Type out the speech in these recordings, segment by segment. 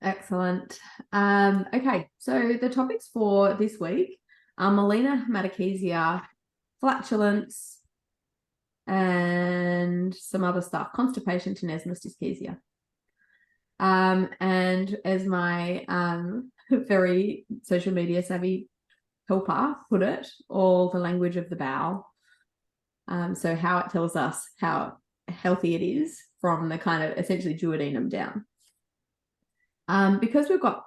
Excellent. Okay, so the topics for this week are Malena, haemotochezia, flatulence, and some other stuff, constipation, tenesmus, dyschezia. And as my very social media savvy helper put it, all the language of the bowel. So how it tells us how healthy it is from the kind of essentially duodenum down. Because we've got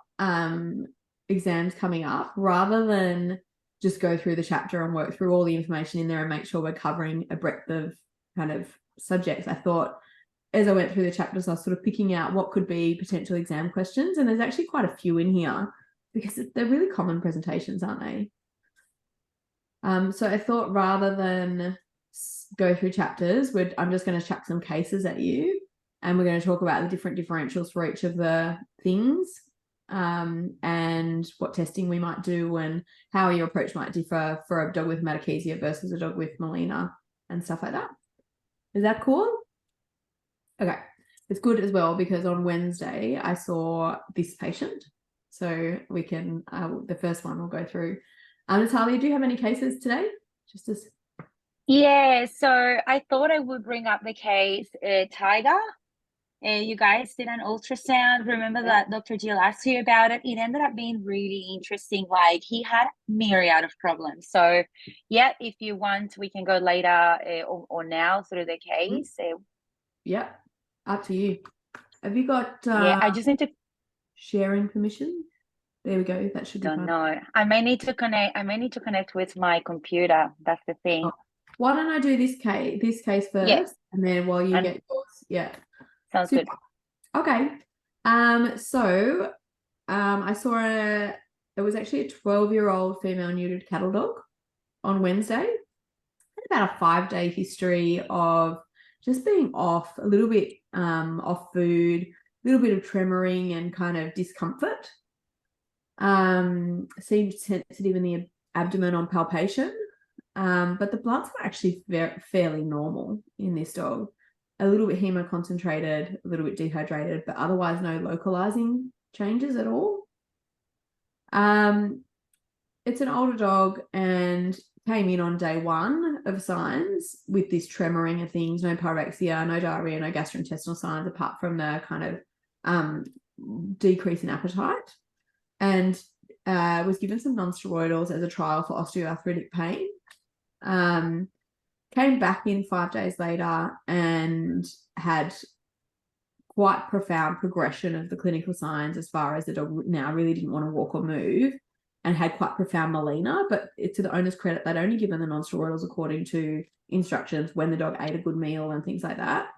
exams coming up, rather than just go through the chapter and work through all the information in there and make sure we're covering a breadth of kind of subjects, I thought as I went through the chapters, I was sort of picking out what could be potential exam questions. And there's actually quite a few in here because they're really common presentations, aren't they? So I thought rather than go through chapters, I'm just going to chuck some cases at you. And we're going to talk about the different differentials for each of the things and what testing we might do and how your approach might differ for a dog with haemotochezia versus a dog with Malena and stuff like that. Is that cool? Okay. It's good as well because on Wednesday I saw this patient. So we can, the first one we'll go through. Natalia, do you have any cases today? Just as... Yeah, so I thought I would bring up the case Tiger. You guys did an ultrasound. Remember that Dr. Jill asked you about it? It ended up being really interesting. Like he had myriad of problems. So yeah, if you want, we can go later or now through the case. Yeah, up to you. Have you got yeah, I just need to sharing permission? There we go. That should be fine. No, I may need to connect with my computer. That's the thing. Oh. Why don't I do this case first, and then while you get yours, yeah. Sounds good. Okay. So I saw it was actually a 12-year-old female neutered cattle dog on Wednesday. Had about a 5-day history of just being off, a little bit off food, a little bit of tremoring and kind of discomfort. Seemed sensitive in the abdomen on palpation. But the bloods were actually fairly normal in this dog. A little bit hemoconcentrated, a little bit dehydrated, but otherwise no localizing changes at all. It's an older dog and came in on day 1 of signs with this tremoring of things, no pyrexia, no diarrhea, no gastrointestinal signs apart from the kind of decrease in appetite, and was given some non-steroidals as a trial for osteoarthritic pain. Came back in 5 days later and had quite profound progression of the clinical signs as far as the dog now really didn't want to walk or move and had quite profound Malena, but to the owner's credit, they'd only given the non-steroidals according to instructions when the dog ate a good meal and things like that.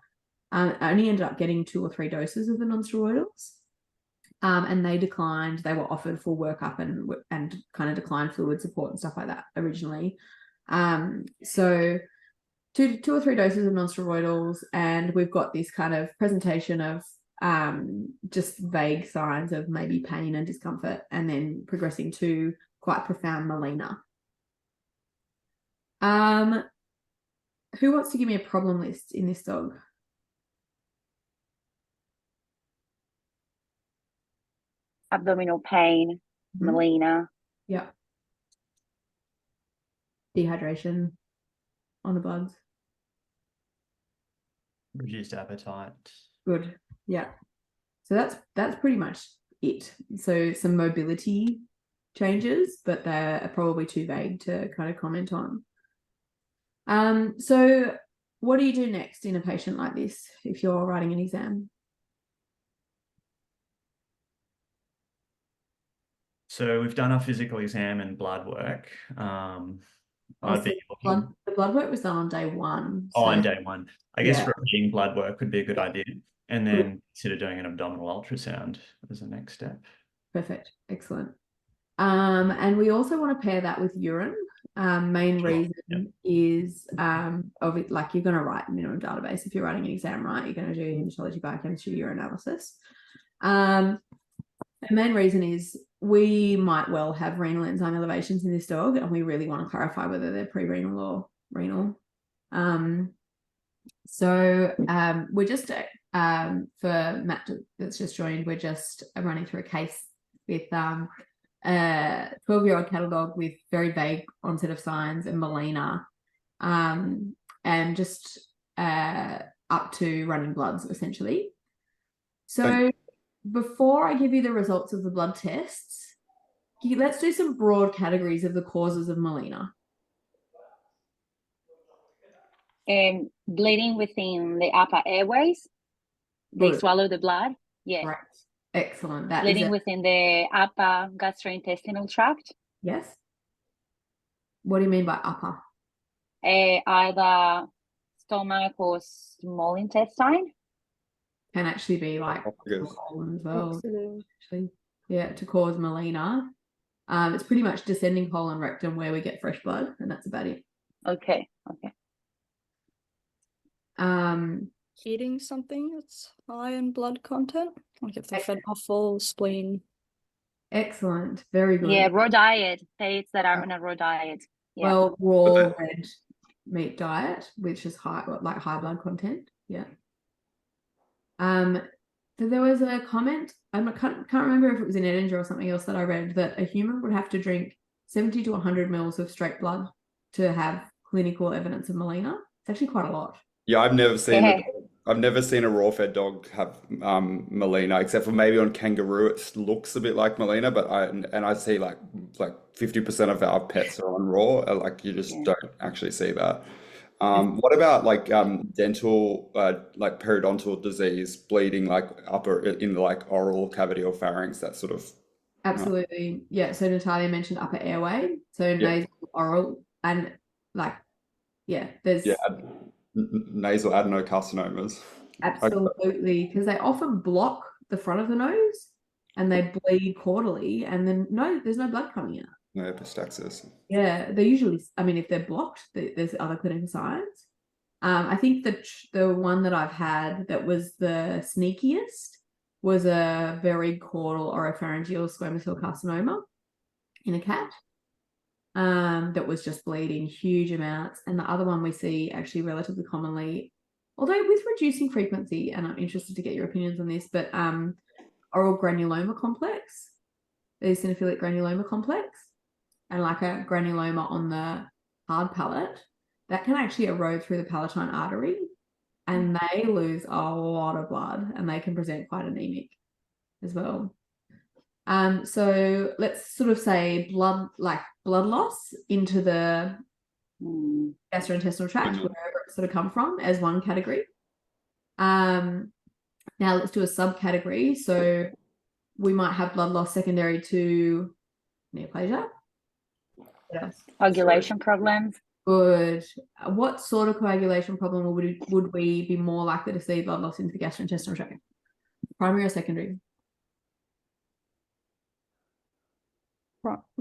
I only ended up getting 2 or 3 doses of the non-steroidals. And they declined. They were offered full workup and kind of declined fluid support and stuff like that originally. So 2 or 3 doses of non-steroidals, and we've got this kind of presentation of just vague signs of maybe pain and discomfort, and then progressing to quite profound Malena. Who wants to give me a problem list in this dog? Abdominal pain, Malena. Yeah. Dehydration on the bloods. Reduced appetite. Good. Yeah. So that's pretty much it. So some mobility changes, but they're probably too vague to kind of comment on. So what do you do next in a patient like this if you're writing an exam? So we've done our physical exam and blood work. The blood work was done on day 1. So, on day 1. I guess repeating blood work would be a good idea. And then consider doing an abdominal ultrasound as a next step. Perfect. Excellent. And we also want to pair that with urine. Main reason is like you're going to write minimum database if you're writing an exam, right? You're going to do hematology, biochemistry, urinalysis. The main reason is we might well have renal enzyme elevations in this dog, and we really want to clarify whether they're pre-renal or renal. So we're just for Matt that's just joined, we're just running through a case with a 12-year-old cattle dog with very vague onset of signs and Malena, and just up to running bloods essentially. So before I give you the results of the blood tests, let's do some broad categories of the causes of Malena. Bleeding within the upper airways. They Good. swallow the blood. Yeah. Right. Excellent. That Bleeding is within the upper gastrointestinal tract. yes. What do you mean by upper? Either stomach or small intestine. Can actually be like colon as well. Actually, yeah, to cause Malena. It's pretty much descending colon rectum where we get fresh blood, and that's about it. Okay. Eating something that's high in blood content, like if they're fed offal, spleen. Excellent. Very good. Yeah, raw diet. Pets that are on a raw diet. Yeah. Well, raw red meat diet, which is high blood content. Yeah. So there was a comment, I can't remember if it was in Edinger or something else that I read, that a human would have to drink 70 to 100 mils of straight blood to have clinical evidence of Malena. It's actually quite a lot. Yeah, I've never seen a raw fed dog have Malena, except for maybe on kangaroo. It looks a bit like Malena, but I see like 50% of our pets are on raw. Like you just don't actually see that. What about like dental, like periodontal disease, bleeding like upper in the like oral cavity or pharynx, that sort of? Absolutely. Yeah. So Natalia mentioned upper airway. So nasal, oral, and there's nasal adenocarcinomas. absolutely, because they often block the front of the nose and they bleed caudally, and then there's no blood coming out. No epistaxis. Yeah, they usually, I mean, if they're blocked, there's other clinical signs. I think the one that I've had that was the sneakiest was a very caudal oropharyngeal squamous cell carcinoma in a cat that was just bleeding huge amounts. And the other one we see actually relatively commonly, although with reducing frequency, and I'm interested to get your opinions on this, but oral granuloma complex, the eosinophilic granuloma complex, and like a granuloma on the hard palate, that can actually erode through the palatine artery, and they lose a lot of blood, and they can present quite anemic as well. So let's sort of say blood loss into the gastrointestinal tract, wherever it sort of come from, as one category. Now let's do a subcategory. So we might have blood loss secondary to neoplasia. Coagulation problems. Good. What sort of coagulation problem would we be more likely to see blood loss into the gastrointestinal tract? Primary or secondary?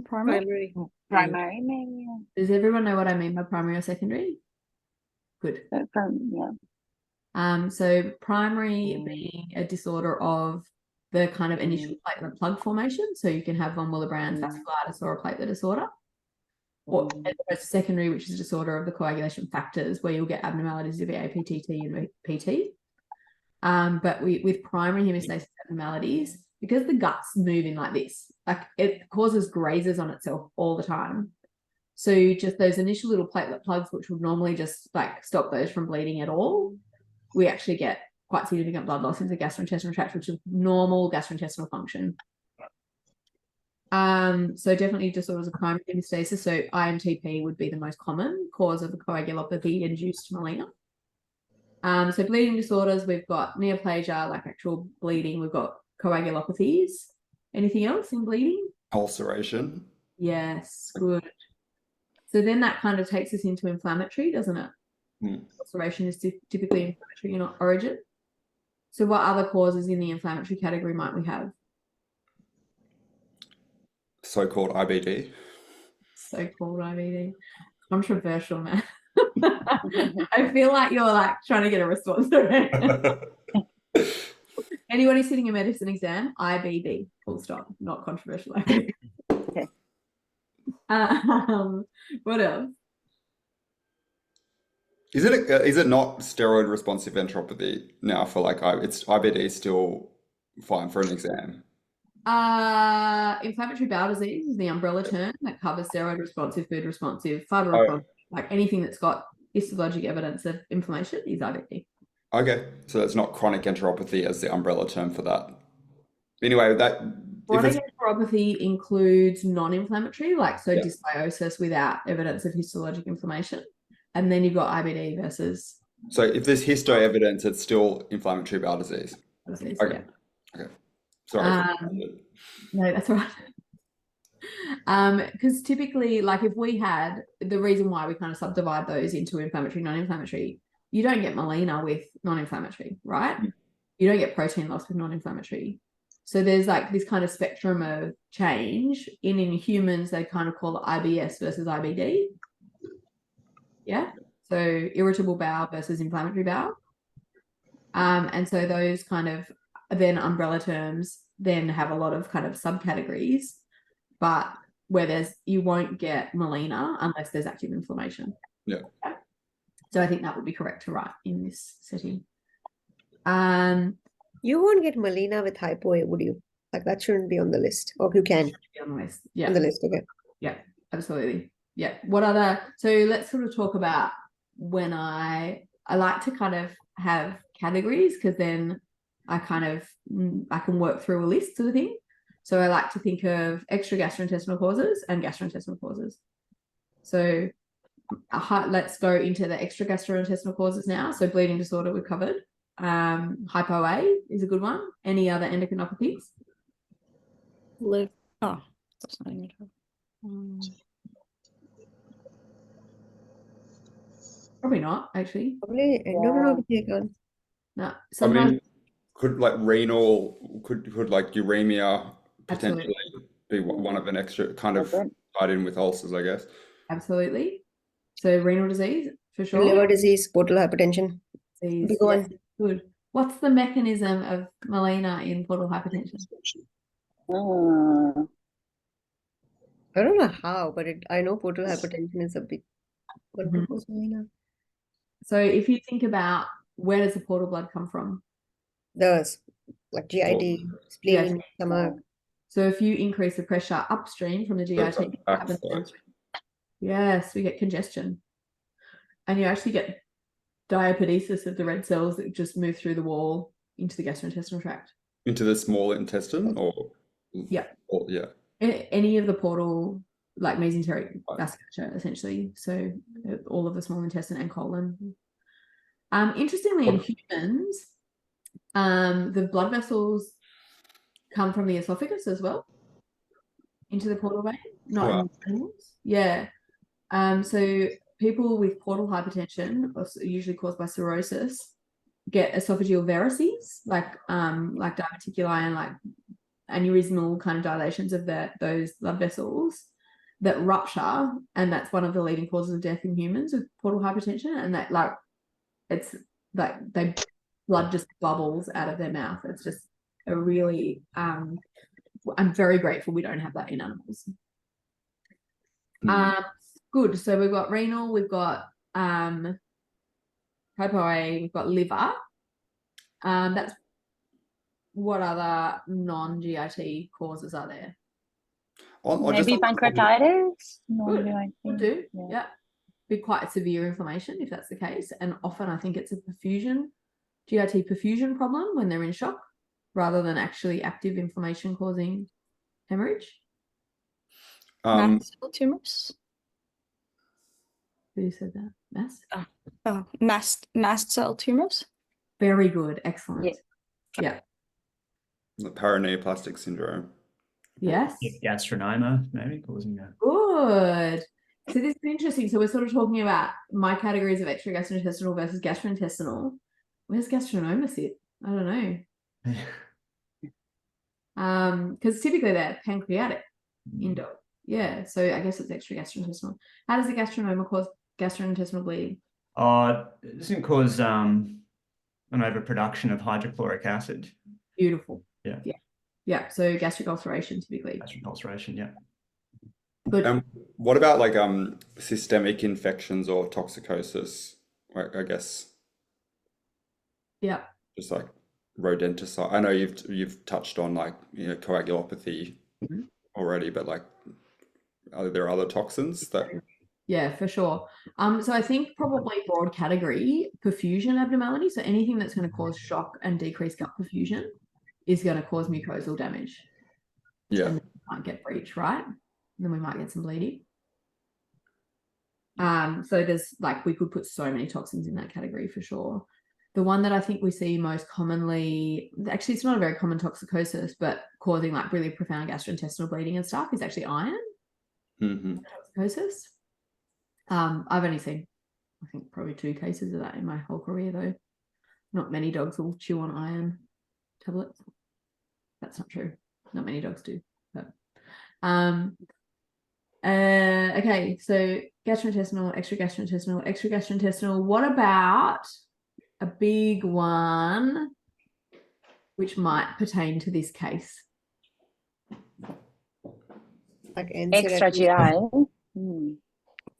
Primary. Primary, maybe. Does everyone know what I mean by primary or secondary? Good. So primary being a disorder of the kind of initial platelet plug formation. So you can have von Willebrand's vasculitis or a platelet disorder. Or secondary, which is a disorder of the coagulation factors, where you'll get abnormalities of APTT and PT. But with primary hemostasis abnormalities, because the guts move in like this, like it causes grazes on itself all the time. So just those initial little platelet plugs, which would normally just like stop those from bleeding at all, we actually get quite significant blood loss into the gastrointestinal tract, which is normal gastrointestinal function. So definitely disorders of primary hemostasis. So IMTP would be the most common cause of the coagulopathy-induced Malena. So bleeding disorders, we've got neoplasia, like actual bleeding. We've got coagulopathies. Anything else in bleeding? Ulceration. Yes, good. So then that kind of takes us into inflammatory, doesn't it? Ulceration is typically inflammatory in origin. So what other causes in the inflammatory category might we have? So-called IBD. So-called IBD. Controversial, man. I feel like you're like trying to get a response. Anyone who's sitting a medicine exam, IBD, full stop, not controversial. Okay. What else? Is it not steroid responsive enteropathy now for like it's IBD still fine for an exam? Inflammatory bowel disease is the umbrella term that covers steroid responsive, food responsive, fiber Oh. responsive, like anything that's got histologic evidence of inflammation is IBD. Okay, so that's not chronic enteropathy as the umbrella term for that. Anyway, that if Chronic it's enteropathy includes non-inflammatory, like so Yeah. dysbiosis without evidence of histologic inflammation. And then you've got IBD versus so if there's histo evidence, it's still inflammatory bowel disease. disease. Okay. Yeah. Okay. Sorry. No, that's all right. Because typically, like if we had the reason why we kind of subdivide those into inflammatory, non-inflammatory, you don't get Malena with non-inflammatory, right? You don't get protein loss with non-inflammatory. So there's like this kind of spectrum of change. In humans, they kind of call it IBS versus IBD. Yeah. So irritable bowel versus inflammatory bowel. And so those kind of then umbrella terms then have a lot of kind of subcategories, but where you won't get Malena unless there's active inflammation. Yeah. So I think that would be correct to write in this setting. You won't get Malena with hypo, would you? Like that shouldn't be on the list. Or you can Be on the list. Yeah. on the list, okay. Yeah, absolutely. Yeah. What other, so let's sort of talk about when I like to kind of have categories because then I can work through a list sort of thing. So I like to think of extra gastrointestinal causes and gastrointestinal causes. So let's go into the extra gastrointestinal causes now. So bleeding disorder we've covered. Hypo A is a good one. Any other endocrinopathies? Oh, that's not even Probably not, actually. Probably endocrinology again. No. I Sometimes mean, could like renal, could like uremia potentially be one of an extra kind of tied in with ulcers, I guess. absolutely. So renal disease for sure. Liver disease, portal hypertension. Disease, Big one. yes, good. What's the mechanism of Malena in portal hypertension? I don't know how, but I know portal hypertension is a big one. Mhm. Cause Malena. So if you think about where does the portal blood come from? There's like GIT, spleen, Yes. stomach. So if you increase the pressure upstream from the GIT, what happens downstream? Yes, we get congestion. And you actually get diapedesis of the red cells that just move through the wall into the gastrointestinal tract. Into the small intestine or Yeah. Or, yeah. Any of the portal, like mesenteric Right. vasculature, essentially. So all of the small intestine and colon. Interestingly, in humans, the blood vessels come from the esophagus as well into the portal vein, not in animals. Yeah. So people with portal hypertension, usually caused by cirrhosis, get esophageal varices, like diverticuli and like aneurysmal kind of dilations of those blood vessels that rupture, and that's one of the leading causes of death in humans with portal hypertension. And that like it's like blood just bubbles out of their mouth. It's just a really I'm very grateful we don't have that in animals. Good. So we've got renal, we've got hypo A, we've got liver. That's what other non-GIT causes are there? Maybe pancreatitis? Could do. Yeah. Be quite severe inflammation if that's the case. And often I think it's a GIT perfusion problem when they're in shock rather than actually active inflammation causing hemorrhage. Mast cell tumors. Who said that? Mast cell tumors. Very good. Excellent. Yeah. The paraneoplastic syndrome. Yes. Gastronoma, maybe causing that. Good. So this is interesting. So we're sort of talking about my categories of extra gastrointestinal versus gastrointestinal. Where's gastronoma sit? I don't know. Because typically they're pancreatic in dog. Yeah. So I guess it's extra gastrointestinal. How does the gastronoma cause gastrointestinal bleeding? It doesn't cause an overproduction of hydrochloric acid. Beautiful. Yeah. Yeah. Yeah. So gastric ulceration typically. Gastric ulceration, yeah. Good. What about like systemic infections or toxicosis? I guess Yeah. just like rodenticide. I know you've touched on like coagulopathy Mhm. already, but like are there other toxins that? Yeah, for sure. So I think probably broad category perfusion abnormality. So anything that's going to cause shock and decrease gut perfusion is going to cause mucosal damage. Yeah. And then we might get breach, right? And then we might get some bleeding. So there's like, we could put so many toxins in that category for sure. The one that I think we see most commonly, actually it's not a very common toxicosis, but causing like really profound gastrointestinal bleeding and stuff, is actually iron toxicosis. I've only seen, I think, probably 2 cases of that in my whole career though. Not many dogs will chew on iron tablets. That's not true. Not many dogs do. But okay, so gastrointestinal, extragastrointestinal. What about a big one which might pertain to this case? Like Extra NSAID. GI. Hmm.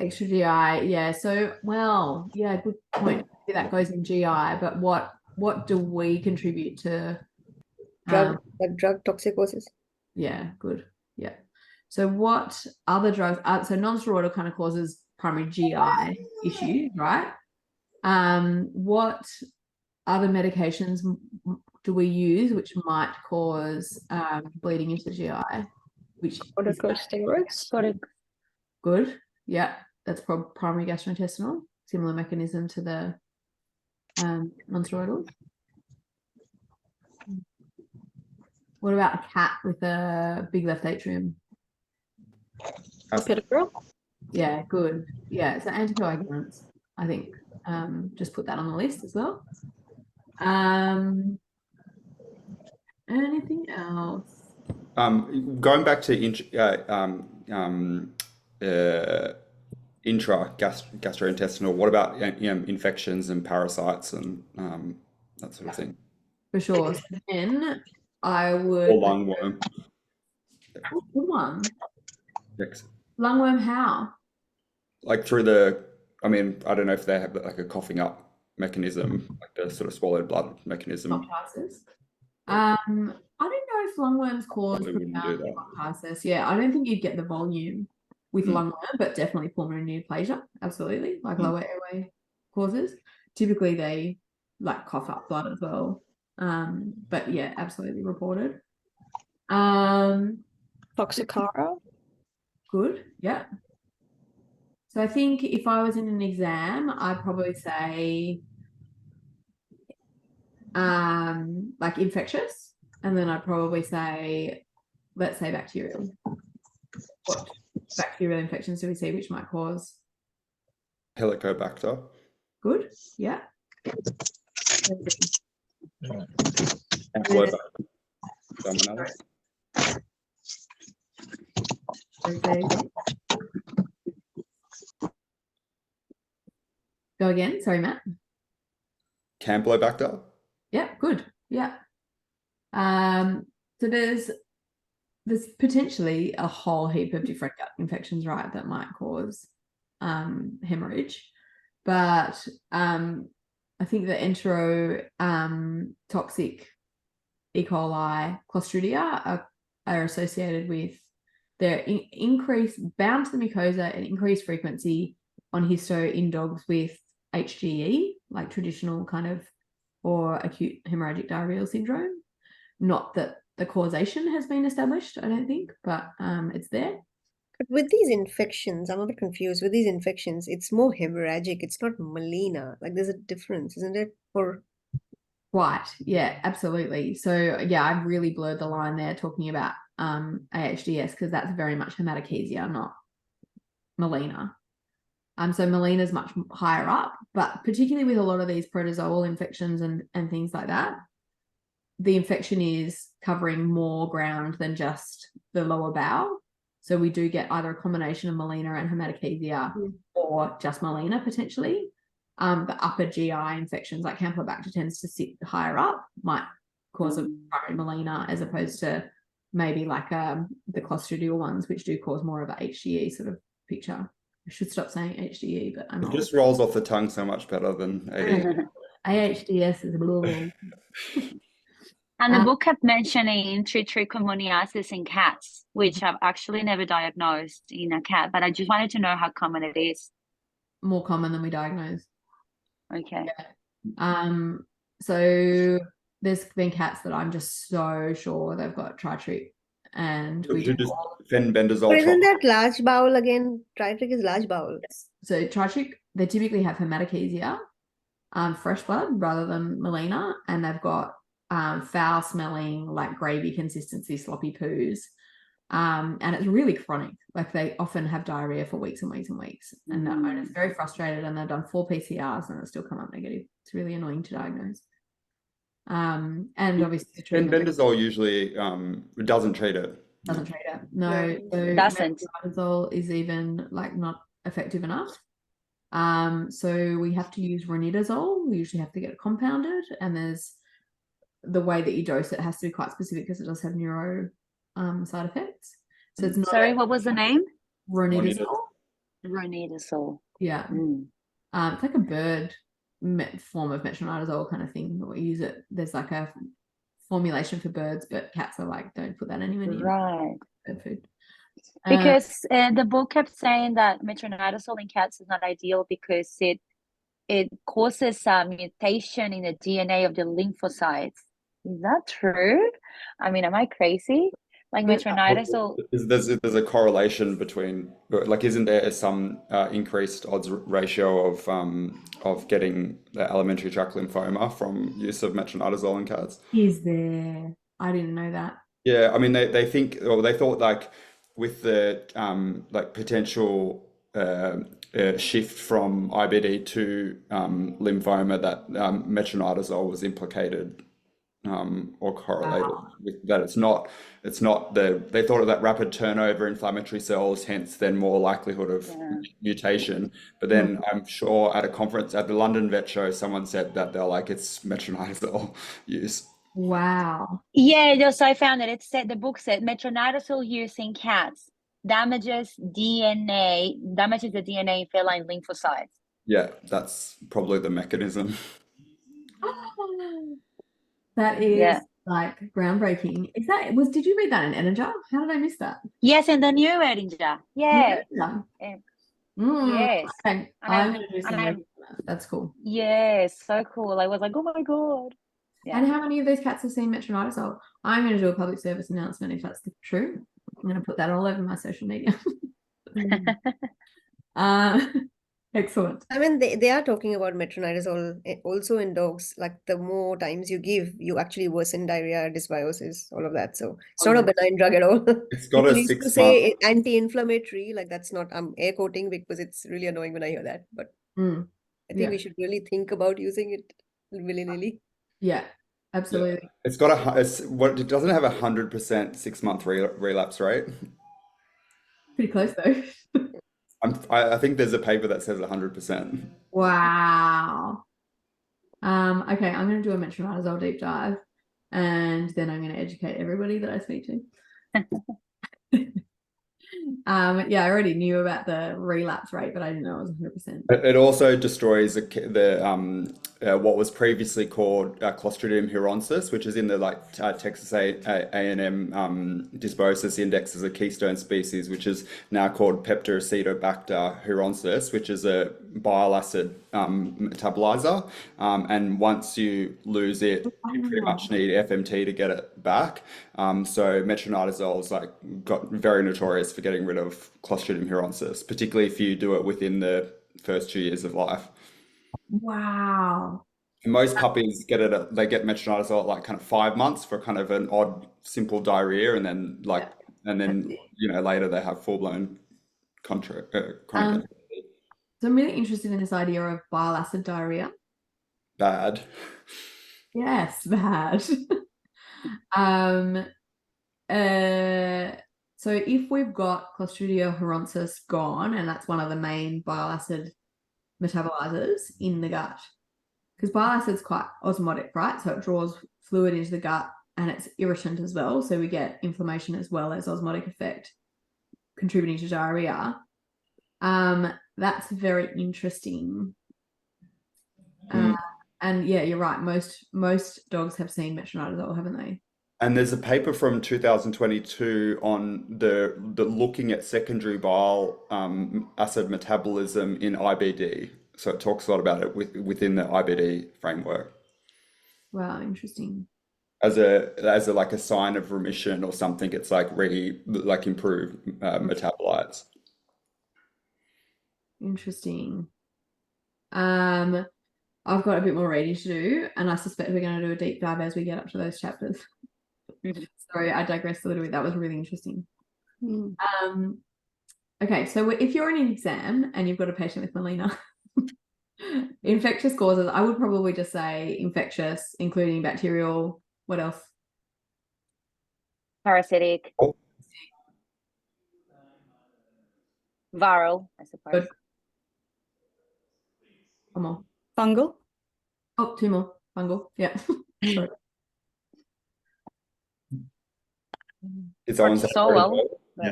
Extra GI, yeah. So, well, yeah, good point. That goes in GI, but what do we contribute to? Like drug toxicosis. Yeah, good. Yeah. So what other drugs? So non-steroidal kind of causes primary GI issues, right? What other medications do we use which might cause bleeding into GI? Which is Corticosteroids. good. Yeah, that's primary gastrointestinal. Similar mechanism to the non-steroidal. What about a cat with a big left atrium? Clopidogrel. Yeah, good. Yeah, so anticoagulants, I think. Just put that on the list as well. Anything else? Going back to gastrointestinal, what about infections and parasites and that sort of thing? For sure. So then I would. Or lungworm. Oh, good one. Yes. Lungworm, how? Like through the, I mean, I don't know if they have like a coughing up mechanism, like the sort of swallowed blood mechanism. Bronchitis. I don't know if lungworms cause Probably wouldn't do that. bronchitis. Yeah, I don't think you'd get the volume with Mm. lungworm, but definitely pulmonary neoplasia. Absolutely, like lower airway causes. Typically, they like cough up blood as well. But yeah, absolutely reported. Toxicara. Good. Yeah. So I think if I was in an exam, I'd probably say like infectious, and then I'd probably say, let's say bacterial. What bacterial infections do we see which might cause? Helicobacter. Good. Yeah. Campylobacter. Salmonella. Okay. Go again. Sorry, Matt. Campylobacter. Yeah, good. Yeah. So there's potentially a whole heap of different gut infections, right, that might cause hemorrhage. But I think the enterotoxic E. coli Clostridia are associated with their bound to the mucosa and increased frequency on histo in dogs with HGE, like traditional kind of or acute hemorrhagic diarrheal syndrome. Not that the causation has been established, I don't think, but it's there. But with these infections, I'm a bit confused. With these infections, it's more hemorrhagic. It's not Malena. Like there's a difference, isn't it? Or Right. Yeah, absolutely. So yeah, I've really blurred the line there talking about AHDS because that's very much haematochezia, not Malena. So Malena is much higher up, but particularly with a lot of these protozoal infections and things like that, the infection is covering more ground than just the lower bowel. So we do get either a combination of Malena and haematochezia or just Malena potentially. The upper GI infections like Campylobacter tends to sit higher up, might cause a primary Malena as opposed to maybe like the Clostridial ones, which do cause more of a HGE sort of picture. I should stop saying HDE, but I'm It old. just rolls off the tongue so much better than ADHD. AHDS is blah, blah, blah. And the book kept mentioning trichomoniasis in cats, which I've actually never diagnosed in a cat, but I just wanted to know how common it is. More common than we diagnose. Okay. So there's been cats that I'm just so sure they've got tritric, and we You do just all- fenbendazole. But isn't that large bowel again? Tritric is large bowel. so tritric, they typically have haemotochezia, fresh blood rather than Malena, and they've got foul smelling, like gravy consistency, sloppy poos. And it's really chronic. Like they often have diarrhea for weeks and weeks and weeks. And that owner's very frustrated, and they've done 4 PCRs and it's still come up negative. It's really annoying to diagnose. And obviously Fenbendazole usually doesn't treat it. doesn't treat it. No, No. so Doesn't. metronidazole is even like not effective enough. So we have to use ranitazole. We usually have to get it compounded, and there's the way that you dose it has to be quite specific because it does have neuro side effects. So it's not Sorry, what was the name? ranitazole. Ranitazole. Yeah. It's like a bird form of metronidazole kind of thing. We use it. There's like a formulation for birds, but cats are like, don't put that anywhere near Right. bird food. Because the book kept saying that metronidazole in cats is not ideal because it causes a mutation in the DNA of the lymphocytes. Is that true? I mean, am I crazy? Like metronidazole. There's a correlation between, like, isn't there some increased odds ratio of getting the alimentary tract lymphoma from use of metronidazole in cats? Is there? I didn't know that. Yeah, I mean they think, or they thought, like with the like potential shift from IBD to lymphoma, that metronidazole was implicated or correlated with that. It's not they thought of that rapid turnover inflammatory cells, hence then more likelihood of mutation. But then I'm sure at a conference at the London Vet Show, someone said that they're like, it's metronidazole use. Wow. Yeah, so I found it. It said, the book said metronidazole use in cats damages the DNA in feline lymphocytes. Yeah, that's probably the mechanism. That is like groundbreaking. Did you read that in Energer? How did I miss that? Yes, in the new Edinger. Yeah. Yeah. Yes. Okay. I'm going to do some research on that. That's cool. Yes, so cool. I was like, oh my God. Yeah. And how many of those cats have seen metronidazole? I'm going to do a public service announcement if that's true. I'm going to put that all over my social media. Excellent. I mean, they are talking about metronidazole also in dogs. Like the more times you give, you actually worsen diarrhea, dysbiosis, all of that. So it's not a benign drug at all. It's got People a used to 6 say month. anti-inflammatory. Like that's not, I'm air quoting because it's really annoying when I hear that. But I think we should really think about using it willy-nilly. Yeah, absolutely. Yeah. It's got it doesn't have 100% 6 month relapse rate. Pretty close though. I think there's a paper that says 100%. Wow. Okay, I'm going to do a metronidazole deep dive, and then I'm going to educate everybody that I speak to. Yeah, I already knew about the relapse rate, but I didn't know it was 100%. It also destroys what was previously called Clostridium hironsis, which is in the Texas A&M dysbiosis index as a keystone species, which is now called Peptidobacter hironsis, which is a bile acid metabolizer. And once you lose it, you pretty much need FMT to get it back. So metronidazole is got very notorious for getting rid of Clostridium hironsis, particularly if you do it within the first 2 years of life. Wow. And most puppies get metronidazole at kind of 5 months for kind of an odd, simple diarrhea, and then later they have full-blown chronic. So I'm really interested in this idea of bile acid diarrhea. Bad. Yes, bad. So if we've got Clostridium hironsis gone, and that's one of the main bile acid metabolizers in the gut, because bile acid's quite osmotic, right? So it draws fluid into the gut, and it's irritant as well. So we get inflammation as well as osmotic effect contributing to diarrhea. That's very interesting. Mm. And yeah, you're right. Most dogs have seen metronidazole, haven't they? And there's a paper from 2022 on the looking at secondary bile acid metabolism in IBD. So it talks a lot about it within the IBD framework Wow, interesting. as a like a sign of remission or something. It's like like improve metabolites. Interesting. I've got a bit more reading to do, and I suspect we're going to do a deep dive as we get up to those chapters. Sorry, I digressed a little bit. That was really interesting. Okay, so if you're in an exam and you've got a patient with Malena, infectious causes, I would probably just say infectious, including bacterial. What else? Parasitic. Oh. Viral, I suppose. Good. One more. Fungal. Oh, two more. Fungal. Yeah. Sorry. Is that one Protozoal. Yeah.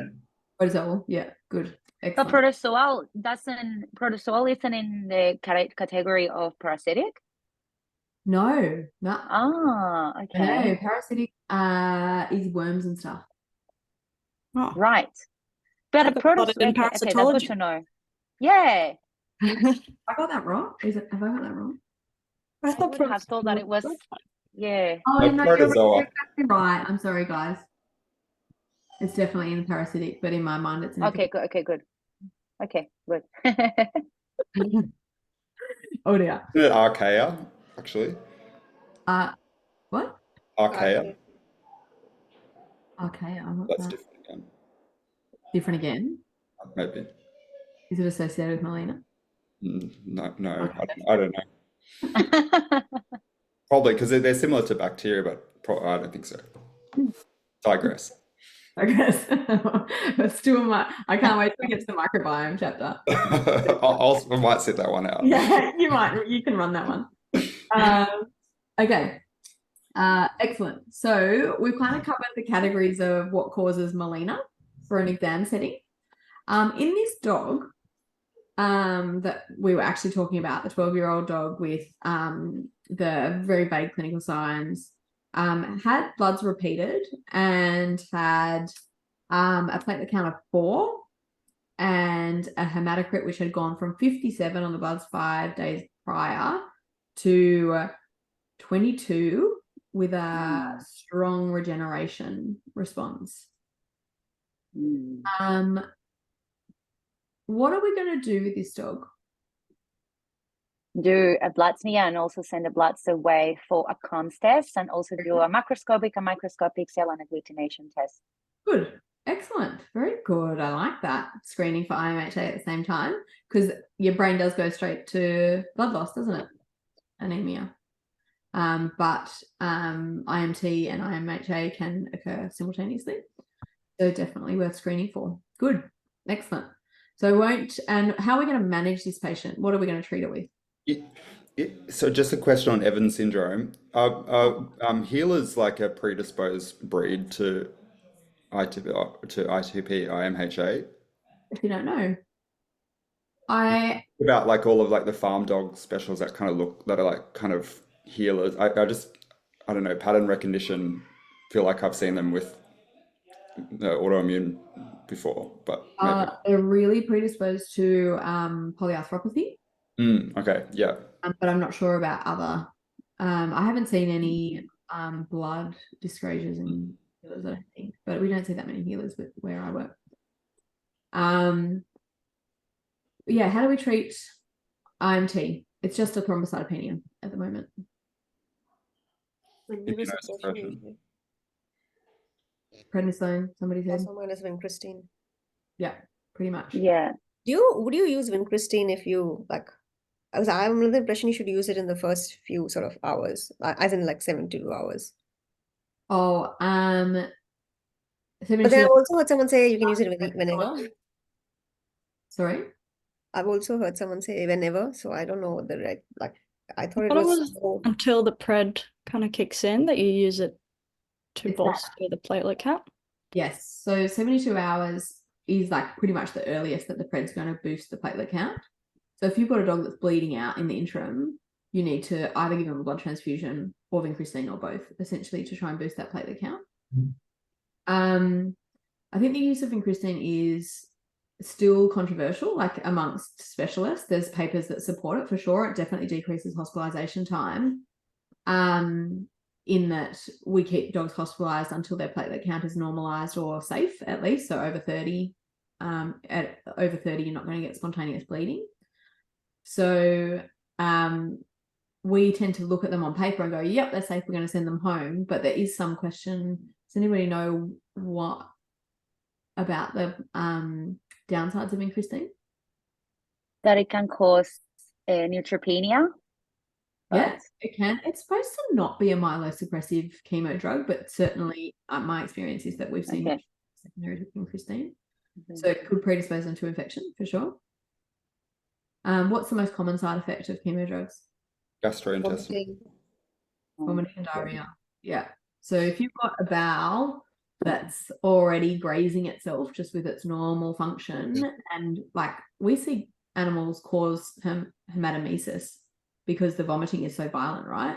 Protozoal. Yeah, good. But Excellent. protozoal isn't in the category of parasitic. No. Ah, No, okay. parasitic is worms and stuff. Oh, Right. But I a thought it protozoal, in okay, that's good parasitology. to know. Yeah, I got that wrong. Have I got that wrong? I I thought would have thought that it was, yeah. Oh, No, no, you're protozoa. exactly right. I'm sorry, guys. It's definitely in the parasitic, but in my mind, it's an Okay, good. Okay, good. Okay, good. Oh dear. Isn't it archaea, actually? What? Archaea. Okay, I'm not That's that. different again. Different again. Maybe. Is it associated with Malena? No, Okay. I don't know. Probably because they're similar to bacteria, but I don't think so. Digress. I guess. But still, I can't wait till we get to the microbiome chapter. I might sit that one out. Yeah, you might. You can run that one. Okay. Excellent. So we've kind of covered the categories of what causes Malena for an exam setting. In this dog that we were actually talking about, the 12-year-old dog with the very vague clinical signs, had bloods repeated and had a platelet count of 4 and a hematocrit which had gone from 57 on the bloods 5 days prior to 22 with a strong regeneration response. What are we going to do with this dog? Do a blood smear and also send the bloods away for a comms test, and also do a microscopic cell and agglutination test. Good. Excellent. Very good. I like that. Screening for IMHA at the same time, because your brain does go straight to blood loss, doesn't it? Anemia. But IMT and IMHA can occur simultaneously. So definitely worth screening for. Good. Excellent. So and how are we going to manage this patient? What are we going to treat it with? So just a question on Evans syndrome. Healer's like a predisposed breed to ITP, IMHA. If you don't know. About like all of like the farm dog specials that are like kind of healers. I don't know, pattern recognition, feel like I've seen them with autoimmune before, but maybe. They're really predisposed to polyarthropathy. Okay, yeah. But I'm not sure about other. I haven't seen any blood dyscrasias in healers, I don't think, but we don't see that many healers where I work. Yeah, how do we treat IMT? It's just a thrombocytopenia at the moment. Prednisone, somebody said. Minus vincristine. Yeah, pretty much. Yeah. Would you use vincristine if you like? I'm under the impression you should use it in the first few sort of hours, as in like 72 hours. Oh, 72. But then I've also heard someone say you can use it whenever. Sorry? I've also heard someone say whenever, so I don't know the right, like, I thought it But it was was until the pred kind of kicks in that you use it to It's bolster the platelet count. Yes. So 72 hours is like pretty much the earliest that the pred's going to boost the platelet count. So if you've got a dog that's bleeding out in the interim, you need to either give them a blood transfusion or vincristine or both, essentially, to try and boost that platelet count. I think the use of vincristine is still controversial, like amongst specialists. There's papers that support it for sure. It definitely decreases hospitalization time. In that we keep dogs hospitalized until their platelet count is normalized or safe, at least. So over 30, at over 30, you're not going to get spontaneous bleeding. So we tend to look at them on paper and go, yep, they're safe, we're going to send them home. But there is some question. Does anybody know what about the downsides of vincristine? That it can cause neutropenia. Yeah, it can. It's supposed to not be a myelosuppressive chemo drug, but certainly my experience is that we've seen secondary to vincristine. So it could predispose them to infection for sure. What's the most common side effect of chemo drugs? Gastrointestinal. Vomiting and diarrhea. Yeah. So if you've got a bowel that's already grazing itself just with its normal function, and like we see animals cause hematemesis because the vomiting is so violent, right?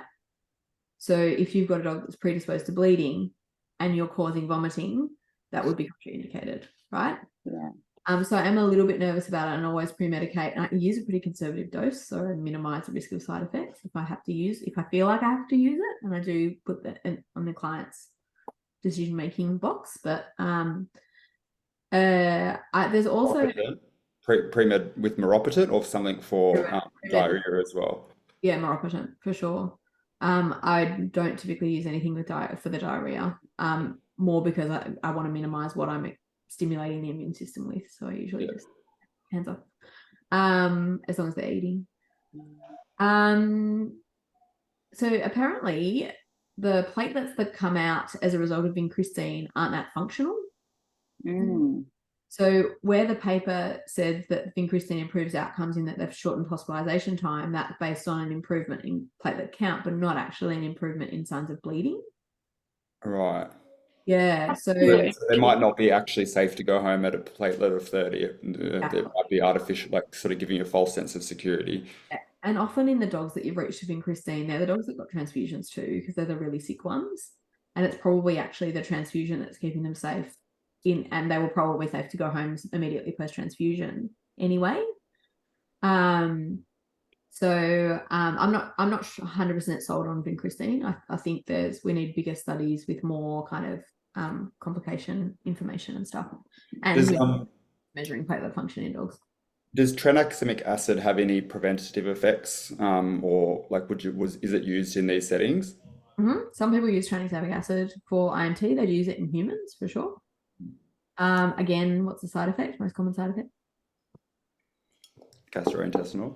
So if you've got a dog that's predisposed to bleeding and you're causing vomiting, that would be contraindicated, right? Yeah. So I am a little bit nervous about it and always pre-medicate, and I use a pretty conservative dose, so I minimize the risk of side effects if I feel like I have to use it, and I do put that on the client's decision-making box. But there's also pre-med with meropitant or something for diarrhea as well. Yeah, meropitant for sure. I don't typically use anything with for the diarrhea, more because I want to minimize what I'm stimulating the immune system with. So I usually just hands off, as long as they're eating. So apparently the platelets that come out as a result of vincristine aren't that functional. So where the paper said that vincristine improves outcomes in that they've shortened hospitalization time, that's based on an improvement in platelet count, but not actually an improvement in signs of bleeding. Right. Yeah. So it might not be actually safe to go home at a platelet of 30. It might be artificial, like sort of giving you a false sense of security. And often in the dogs that you've reached with vincristine, they're the dogs that got transfusions too, because they're the really sick ones. And it's probably actually the transfusion that's keeping them safe. And they were probably safe to go home immediately post transfusion anyway. I'm not 100% sold on vincristine. I think we need bigger studies with more kind of complication information and stuff, and measuring platelet function in dogs. Does tranexamic acid have any preventative effects, or like is it used in these settings? Some people use tranexamic acid for INT. They use it in humans for sure. Again, what's the side effect? Most common side effect? Gastrointestinal.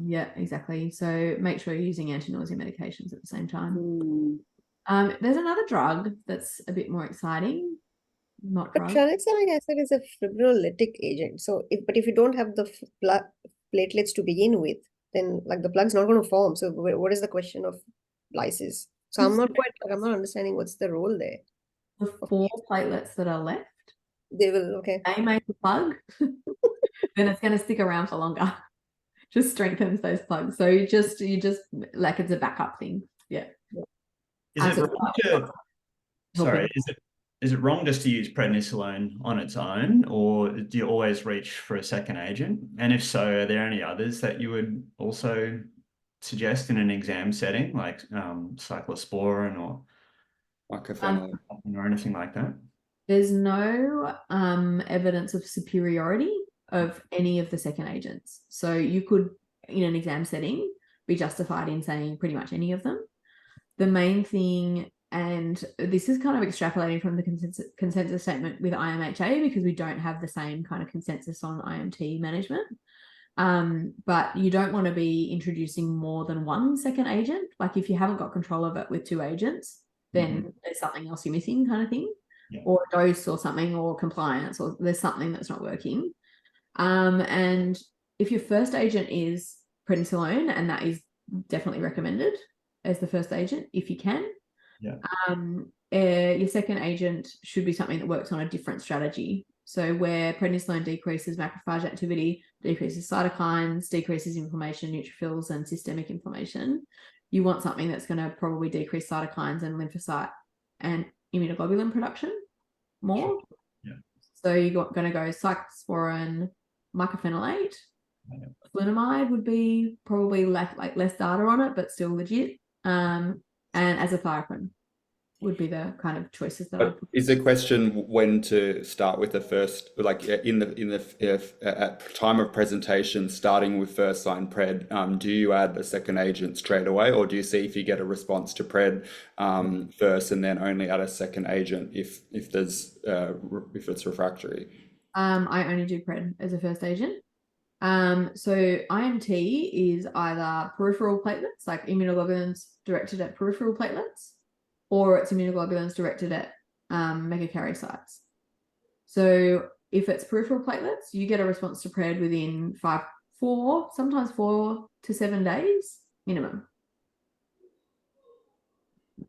Yeah, exactly. So make sure you're using anti-nausea medications at the same time. There's another drug that's a bit more exciting. But tranexamic acid is a fibrinolytic agent. So if you don't have the platelets to begin with, then like the plug's not going to form. So what is the question of lysis? So I'm not understanding what's the role there. The 4 platelets that are left, they make the plug, then it's going to stick around for longer. Just strengthens those plugs. So you just like it's a backup thing. Yeah. Is it wrong just to use prednisolone on its own, or do you always reach for a second agent? And if so, are there any others that you would also suggest in an exam setting, like cyclosporin or or anything like that? There's no evidence of superiority of any of the second agents. So you could, in an exam setting, be justified in saying pretty much any of them. The main thing, and this is kind of extrapolating from the consensus statement with IMHA, because we don't have the same kind of consensus on IMT management. But you don't want to be introducing more than one second agent. Like if you haven't got control of it with 2 agents, then there's something else you're missing, kind of thing. Or dose or something, or compliance, or there's something that's not working. And if your first agent is prednisolone, and that is definitely recommended as the first agent if you can, your second agent should be something that works on a different strategy So where prednisolone decreases macrophage activity, decreases cytokines, decreases inflammation, neutrophils, and systemic inflammation, you want something that's going to probably decrease cytokines and lymphocyte and immunoglobulin production more. Yeah. So you're going to go cyclosporin, mycophenolate. Flutamide would be probably less data on it, but still legit. And azathioprine would be the kind of choices that I But is the question when to start with the first, like in the at time of presentation, starting with first line pred, do you add a second agent straight away, or do you see if you get a response to pred first and then only add a second agent if there's if it's refractory? I only do pred as a first agent. So IMT is either peripheral platelets, like immunoglobulins directed at peripheral platelets, or it's immunoglobulins directed at megakaryocytes. So if it's peripheral platelets, you get a response to pred within sometimes 4 to 7 days minimum.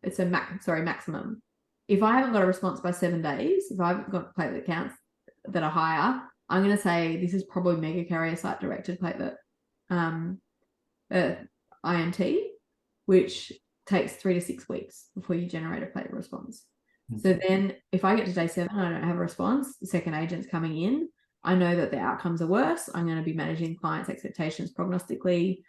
It's a maximum. If I haven't got a response by 7 days, if I haven't got platelet counts that are higher, I'm going to say this is probably megakaryocyte directed platelet IMT, which takes 3 to 6 weeks before you generate a platelet response. So then if I get to day 7 and I don't have a response, the second agent's coming in, I know that the outcomes are worse. I'm going to be managing clients' expectations prognostically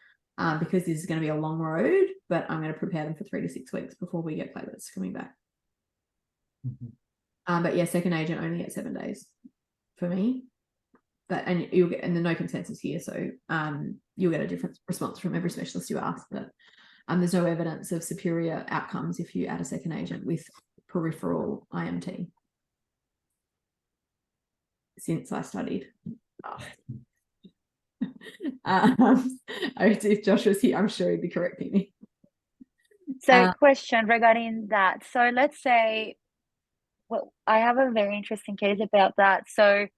because this is going to be a long road, but I'm going to prepare them for 3 to 6 weeks before we get platelets coming back. But yeah, second agent only at 7 days for me. And you'll get, and there's no consensus here, so you'll get a different response from every specialist you ask. But there's no evidence of superior outcomes if you add a second agent with peripheral IMT since I studied. If Josh was here, I'm sure he'd be correcting me. So question regarding that. So let's say, well, I have a very interesting case about that. So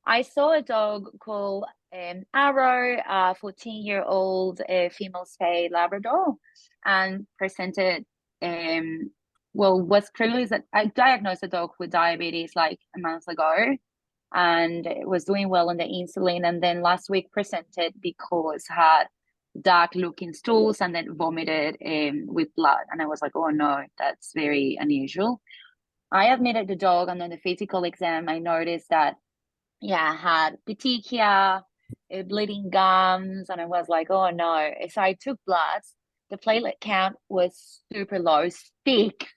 I saw a dog called Arrow, a 14-year-old female spay Labrador, and presented, well, what's clearly is that I diagnosed a dog with diabetes like a month ago, and it was doing well on the insulin, and then last week presented because had dark looking stools and then vomited with blood. And I was like, oh no, that's very unusual. I admitted the dog, and on the physical exam, I noticed that, yeah, I had petechia, bleeding gums, and I was like, oh no. So I took bloods. The platelet count was super low, thick,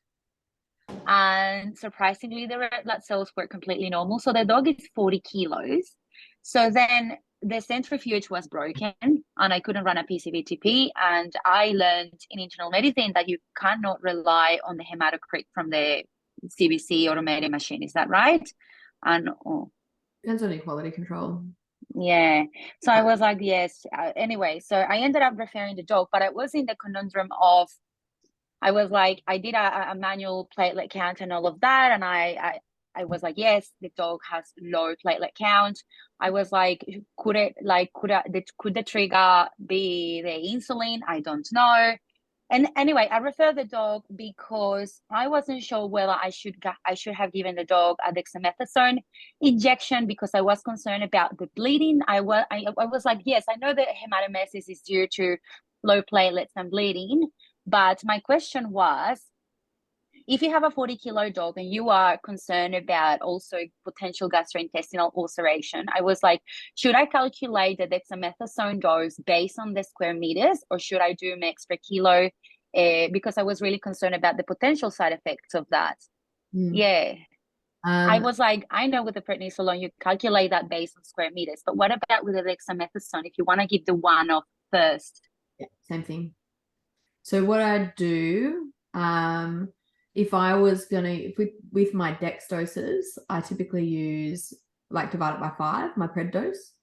and surprisingly, the red blood cells were completely normal. So the dog is 40 kilos. So then the centrifuge was broken, and I couldn't run a PCV-TP. And I learned in internal medicine that you cannot rely on the hematocrit from the CBC automated machine. Is that right? And depends on your quality control. yeah. So I was like, yes. Anyway, so I ended up referring the dog, but I was in the conundrum of, I was like, I did a manual platelet count and all of that, and I was like, yes, the dog has low platelet count. I was like, could the trigger be the insulin? I don't know. And anyway, I referred the dog because I wasn't sure whether I should have given the dog a dexamethasone injection because I was concerned about the bleeding. I was like, yes, I know that hematomesis is due to low platelets and bleeding, but my question was, if you have a 40-kilo dog and you are concerned about also potential gastrointestinal ulceration, I was like, should I calculate the dexamethasone dose based on the square meters, or should I do mg per kilo? Because I was really concerned about the potential side effects of that. Yeah. I was like, I know with the prednisolone, you calculate that based on square meters, but what about with the dexamethasone if you want to give the one-off first? Yeah, same thing. So what I'd do, if I was gonna, with my dex doses, I typically use divide it by 5, my pred dose.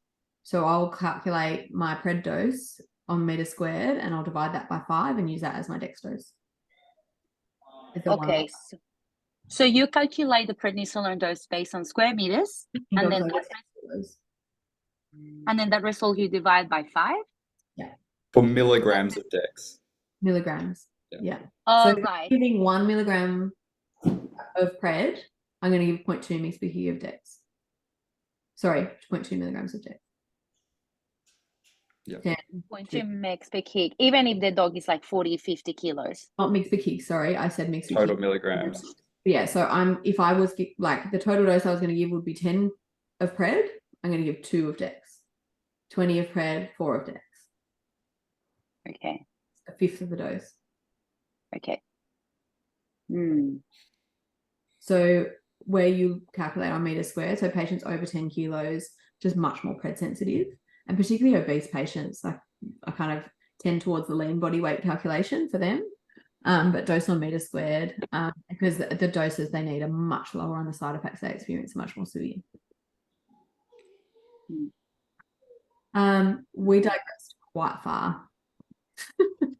So I'll calculate my pred dose on meter squared, and I'll divide that by 5 and use that as my dex dose. Okay, so you calculate the prednisolone dose based on square meters, and then that result you divide by 5. Yeah. For milligrams of dex. Milligrams. Yeah. Oh, so right. Giving 1 milligram of pred, I'm going to give 0.2 mg per kg of dex. Sorry, 0.2 milligrams of dex. Yeah. 0.2 mg per kg, even if the dog is like 40, 50 kilos. Not mixed per kg, sorry. I said mixed per Total kg. milligrams. Yeah, so if I was like the total dose I was going to give would be 10 of pred. I'm going to give 2 of dex. 20 of pred, 4 of dex. Okay. A fifth of the dose. Okay. So where you calculate on meter squared, so patients over 10 kilos, just much more pred sensitive, and particularly obese patients, like I kind of tend towards the lean body weight calculation for them. But dose on meter squared, because the doses they need are much lower and the side effects they experience are much more severe. We digressed quite far.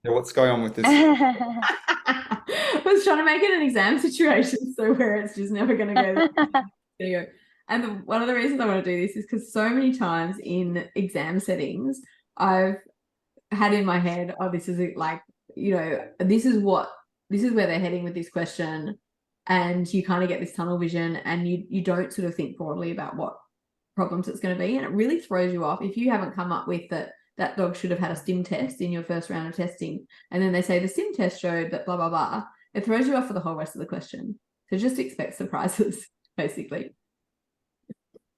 Yeah, what's going on with this? I was trying to make it an exam situation, so where it's just never going to go. And one of the reasons I want to do this is because so many times in exam settings, I've had in my head, oh, this is like, you know, this is where they're heading with this question, and you kind of get this tunnel vision, and you don't sort of think broadly about what problems it's going to be, and it really throws you off if you haven't come up with that dog should have had a stim test in your first round of testing, and then they say the stim test showed that blah blah blah. It throws you off for the whole rest of the question. So just expect surprises, basically.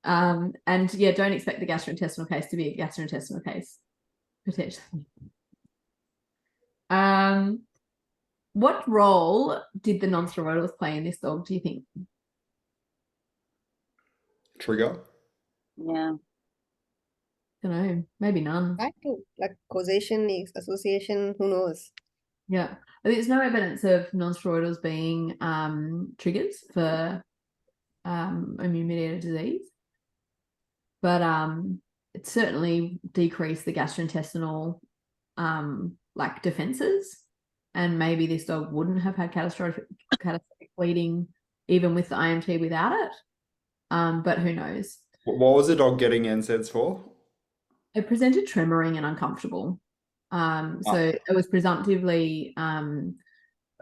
And yeah, don't expect the gastrointestinal case to be a gastrointestinal case, potentially. What role did the non-steroidals play in this dog, do you think? Trigger? Yeah. Don't know, maybe none. That too, like causation, association, who knows? Yeah, there's no evidence of non-steroidals being triggers for immune-mediated disease, but it certainly decreased the gastrointestinal like defenses, and maybe this dog wouldn't have had catastrophic bleeding even with the IMT without it. But who knows? What was the dog getting NSAIDs for? It presented tremoring and uncomfortable. So it was presumptively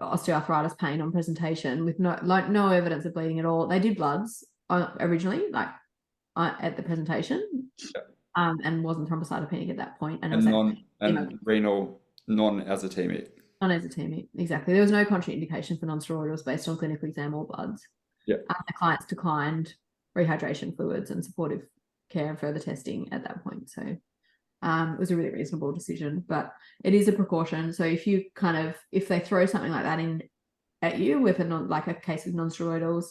osteoarthritis pain on presentation with no evidence of bleeding at all. They did bloods originally, like at the presentation, and wasn't thrombocytopenic at that point, and renal non-azotemic. Non-azotemic, exactly. There was no contraindication for non-steroidals based on clinical exam or bloods. Yeah. The clients declined rehydration fluids and supportive care and further testing at that point. So it was a really reasonable decision, but it is a precaution. So if they throw something like that in at you with a case of non-steroidals,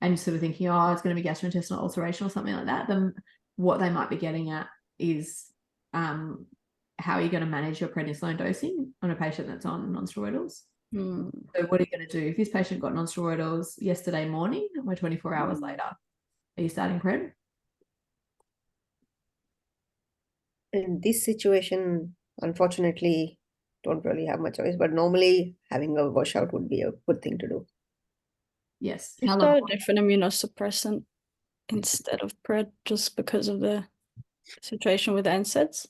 and you're sort of thinking, oh, it's going to be gastrointestinal ulceration or something like that, then what they might be getting at is how are you going to manage your prednisolone dosing on a patient that's on non-steroidals? So what are you going to do if this patient got non-steroidals yesterday morning or 24 hours later? Are you starting pred? In this situation, unfortunately, don't really have much choice, but normally having a washout would be a good thing to do. Yes. You start a different immunosuppressant instead of pred just because of the situation with NSAIDs?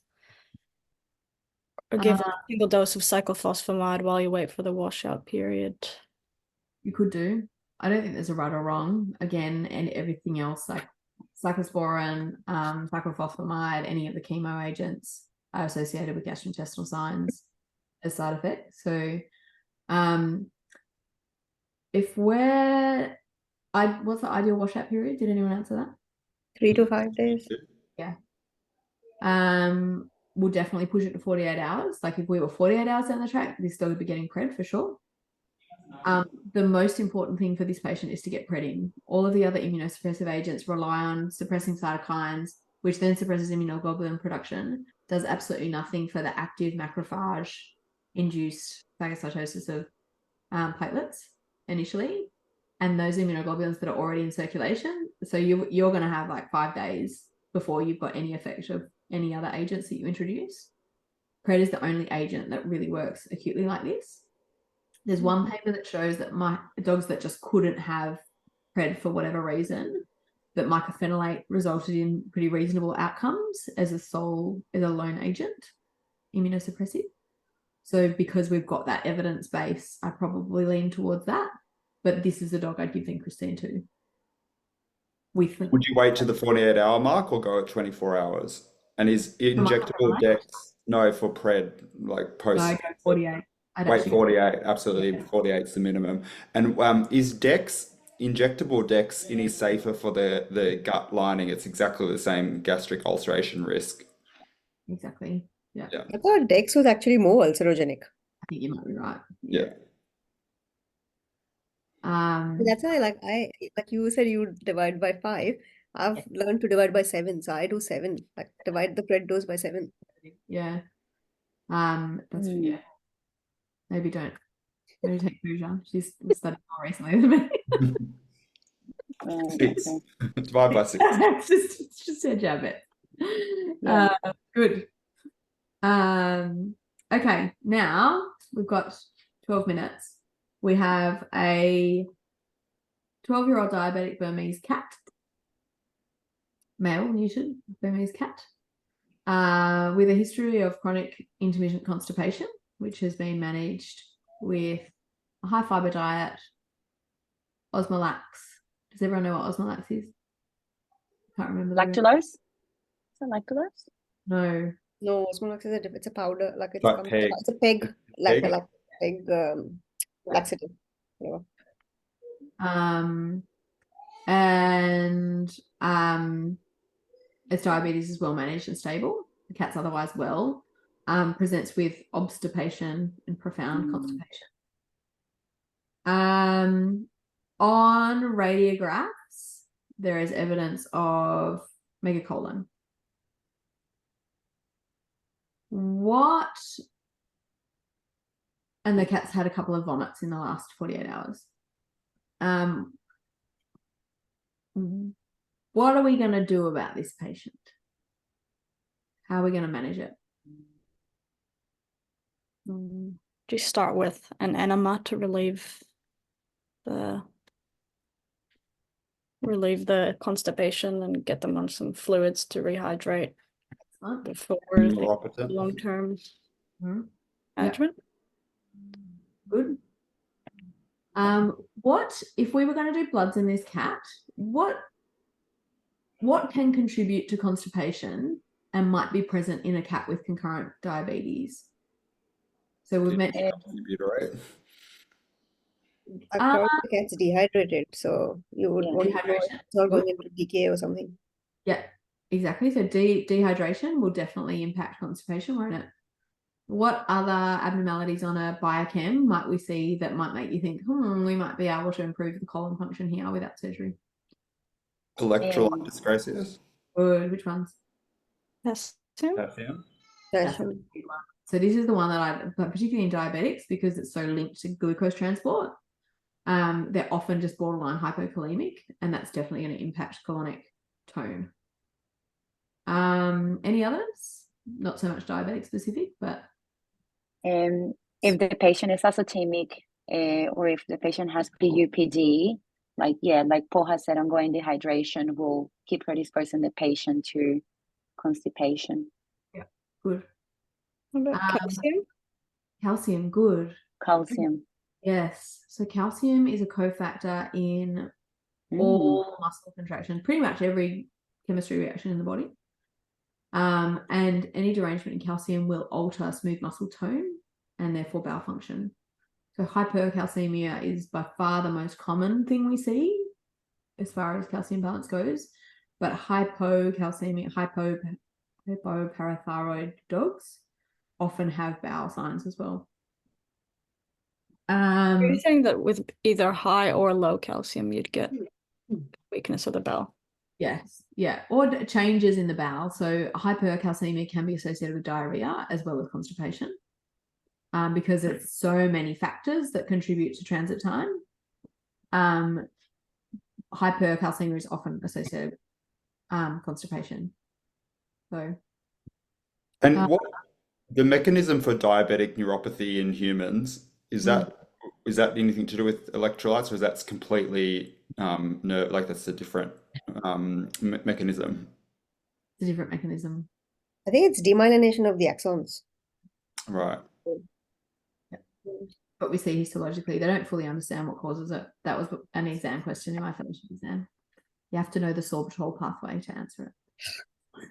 Or give a single dose of cyclophosphamide while you wait for the washout period? You could do. I don't think there's a right or wrong. Again, and everything else like cyclosporin, cyclophosphamide, any of the chemo agents are associated with gastrointestinal signs as side effects. So what's the ideal washout period? Did anyone answer that? 3 to 5 days. Yeah. We'll definitely push it to 48 hours. Like if we were 48 hours down the track, this dog would be getting pred for sure. The most important thing for this patient is to get pred in. All of the other immunosuppressive agents rely on suppressing cytokines, which then suppresses immunoglobulin production, does absolutely nothing for the active macrophage-induced phagocytosis of platelets initially, and those immunoglobulins that are already in circulation. So you're going to have like 5 days before you've got any effect of any other agents that you introduce. Pred is the only agent that really works acutely like this. There's one paper that shows that my dogs that just couldn't have pred for whatever reason, that mycophenolate resulted in pretty reasonable outcomes as a lone agent immunosuppressive. So because we've got that evidence base, I probably lean towards that. But this is the dog I'd give vincristine to. with Would you wait to the 48-hour mark or go at 24 hours? And is injectable dex, no, for pred, like no, post, I go 48. I'd wait, actually go 48, absolutely, Yeah. 48 is the minimum. And is dex, injectable dex, any safer for the gut lining? It's exactly the same gastric ulceration risk. exactly. Yeah. Yeah. I thought Dex was actually more ulcerogenic. I think you might be right. Yeah. That's why, like you said, you divide by 5. I've learned to divide by 7, so I do 7. Like divide the pred dose by 7. Yeah. That's Mm. yeah. Maybe don't. Maybe take Pooja. She's studied more recently than me. Right, 6. okay. Divide by 6. it's just a jab it. Yeah. Good. Okay, now we've got 12 minutes. We have a 12-year-old diabetic Burmese cat, male neutered Burmese cat, with a history of chronic intermittent constipation, which has been managed with a high fiber diet, Osmolax. Does everyone know what Osmolax is? Can't remember. Lactulose? Is it lactulose? No. No, Osmolax is it's a powder, like it's Like peg. it's a peg, like Peg? peg laxative. Whatever. And its diabetes is well managed and stable. The cat's otherwise well. Presents with obstipation and profound constipation. On radiographs, there is evidence of megacolon. And the cat's had a couple of vomits in the last 48 hours. What are we going to do about this patient? How are we going to manage it? Just start with an enema to relieve the constipation and get them on some fluids to rehydrate Excellent. before thinking Neuropathy. long-term Yeah. management. Good. What if we were going to do bloods in this cat? What can contribute to constipation and might be present in a cat with concurrent diabetes? So we've mentioned Butyrate. Probably the cat's dehydrated, so you would want to know if dehydration. it's not going into decay or something. Yeah, exactly. So dehydration will definitely impact constipation, won't it? What other abnormalities on a biochem might we see that might make you think, we might be able to improve the colon function here without surgery? Electrolyte dyscrasias. Good. Which ones? Yes. Potassium. That's a big one. So this is the one that particularly in diabetics, because it's so linked to glucose transport, they're often just borderline hypokalemic, and that's definitely going to impact colonic tone. Any others? Not so much diabetic specific, but if the patient is asthmatic, or if the patient has PUPD, like Paul has said, ongoing dehydration will keep predisposing the patient to constipation. Yeah, good. What about calcium? Calcium, good. Calcium. Yes. So calcium is a cofactor in all muscle contraction, pretty much every chemistry reaction in the body. And any derangement in calcium will alter smooth muscle tone and therefore bowel function. So hypercalcemia is by far the most common thing we see as far as calcium balance goes, but hypocalcemia, hypoparathyroid dogs often have bowel signs as well. Are you saying that with either high or low calcium, you'd get weakness of the bowel? Yes, yeah, or changes in the bowel. So hypercalcemia can be associated with diarrhea as well as constipation, because it's so many factors that contribute to transit time. Hypercalcemia is often associated with constipation. So, And what the mechanism for diabetic neuropathy in humans is that anything to do with electrolytes, or is that completely like that's a different mechanism? it's a different mechanism. I think it's demyelination of the axons. Right. What we see histologically, they don't fully understand what causes it. That was an exam question in my fellowship exam. You have to know the sorbitol pathway to answer it.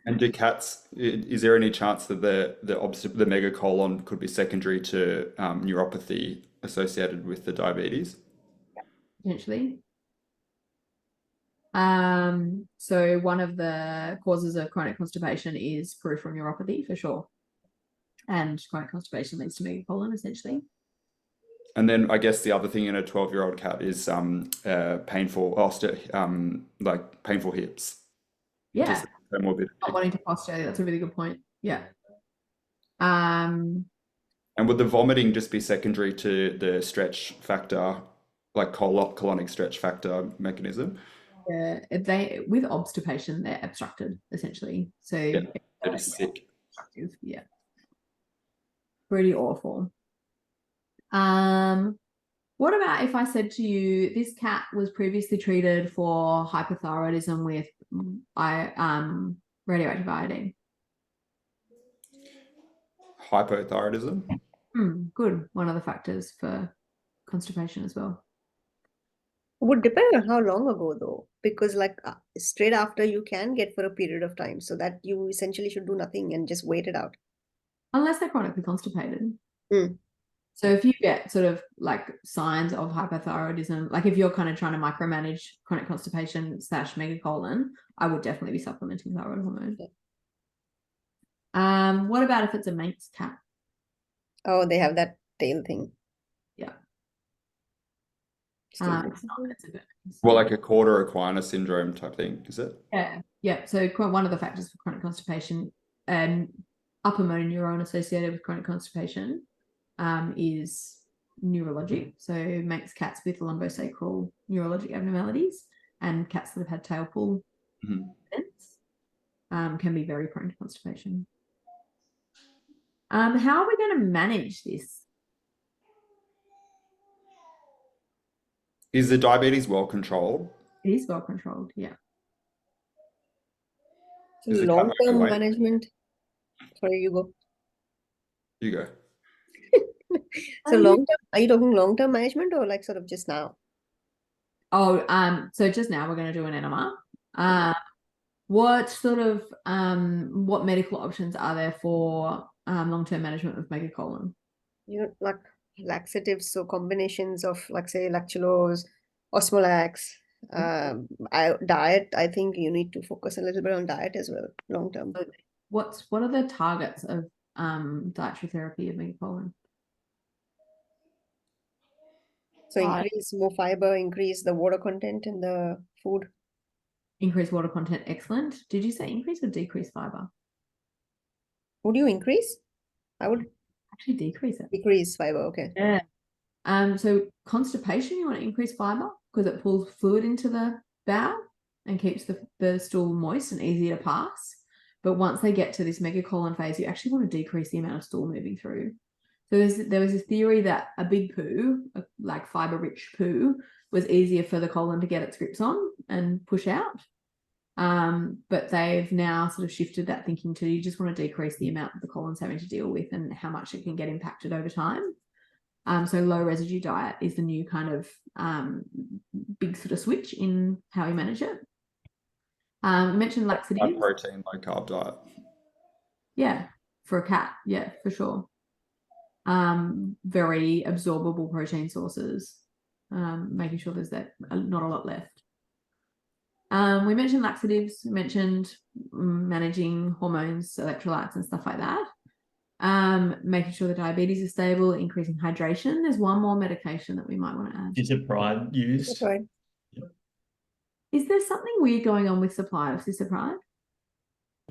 And do cats, is there any chance that the megacolon could be secondary to neuropathy associated with the diabetes? Potentially. So one of the causes of chronic constipation is peripheral neuropathy for sure. And chronic constipation leads to megacolon essentially. And then I guess the other thing in a 12-year-old cat is painful hips. Yeah. Comorbidity. Not wanting to posture, that's a really good point. Yeah. And would the vomiting just be secondary to the stretch factor, like colonic stretch factor mechanism? They with obstipation, they're obstructed essentially. So yeah, that is sick. Obstructive, yeah. Pretty awful. What about if I said to you, this cat was previously treated for hypothyroidism with radioactive iodine? Hypothyroidism? Good. One of the factors for constipation as well. Would depend on how long ago though, because like straight after you can get for a period of time, so that you essentially should do nothing and just wait it out. Unless they're chronically constipated. So if you get sort of like signs of hypothyroidism, like if you're kind of trying to micromanage chronic constipation / megacolon, I would definitely be supplementing thyroid hormone. Okay. What about if it's a Manx cat? Oh, they have that tail thing. Yeah. It's not. It's a bit. Well, like a quarter equina syndrome type thing, is it? Yeah. Yeah. So one of the factors for chronic constipation and upper motor neuron associated with chronic constipation is neurologic. So Manx cats with lumbosacral neurologic abnormalities and cats that have had tail pull events can be very prone to constipation. How are we going to manage this? Is the diabetes well controlled? It is well controlled, yeah. So long-term management. Sorry, you go. You go. So long-term, are you talking long-term management or like sort of just now? Oh, so just now we're going to do an enema. What sort of what medical options are there for long-term management of megacolon? You know, like laxatives, so combinations of like say lactulose, osmolax, diet. I think you need to focus a little bit on diet as well, long-term. What are the targets of dietary therapy of megacolon? So increase more fiber, increase the water content in the food. Increase water content, excellent. Did you say increase or decrease fiber? Would you increase? I would actually decrease it. Decrease fiber, okay. Yeah. So constipation, you want to increase fiber because it pulls fluid into the bowel and keeps the stool moist and easy to pass. But once they get to this megacolon phase, you actually want to decrease the amount of stool moving through. So there was a theory that a big poo, like fiber-rich poo, was easier for the colon to get its grips on and push out. But they've now sort of shifted that thinking to you just want to decrease the amount that the colon's having to deal with and how much it can get impacted over time. So low residue diet is the new kind of big sort of switch in how you manage it. You mentioned laxatives. High protein, low carb diet. Yeah, for a cat, yeah, for sure. Very absorbable protein sources, making sure there's not a lot left. We mentioned laxatives, we mentioned managing hormones, electrolytes and stuff like that. Making sure the diabetes is stable, increasing hydration. There's one more medication that we might want to add. Cisapride used. That's right. Is there something weird going on with supply of cisapride?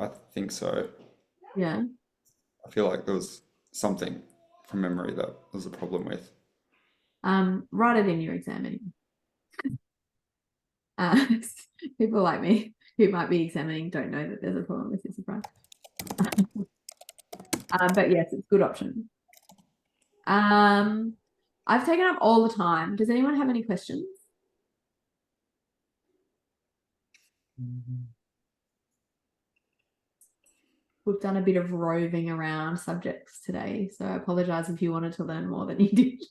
I think so. Yeah. I feel like there was something from memory that was a problem with. Write it in your exam anyway. People like me who might be examining don't know that there's a problem with cisapride. But yes, it's a good option. I've taken up all the time. Does anyone have any questions? We've done a bit of roving around subjects today, so I apologize if you wanted to learn more than you did.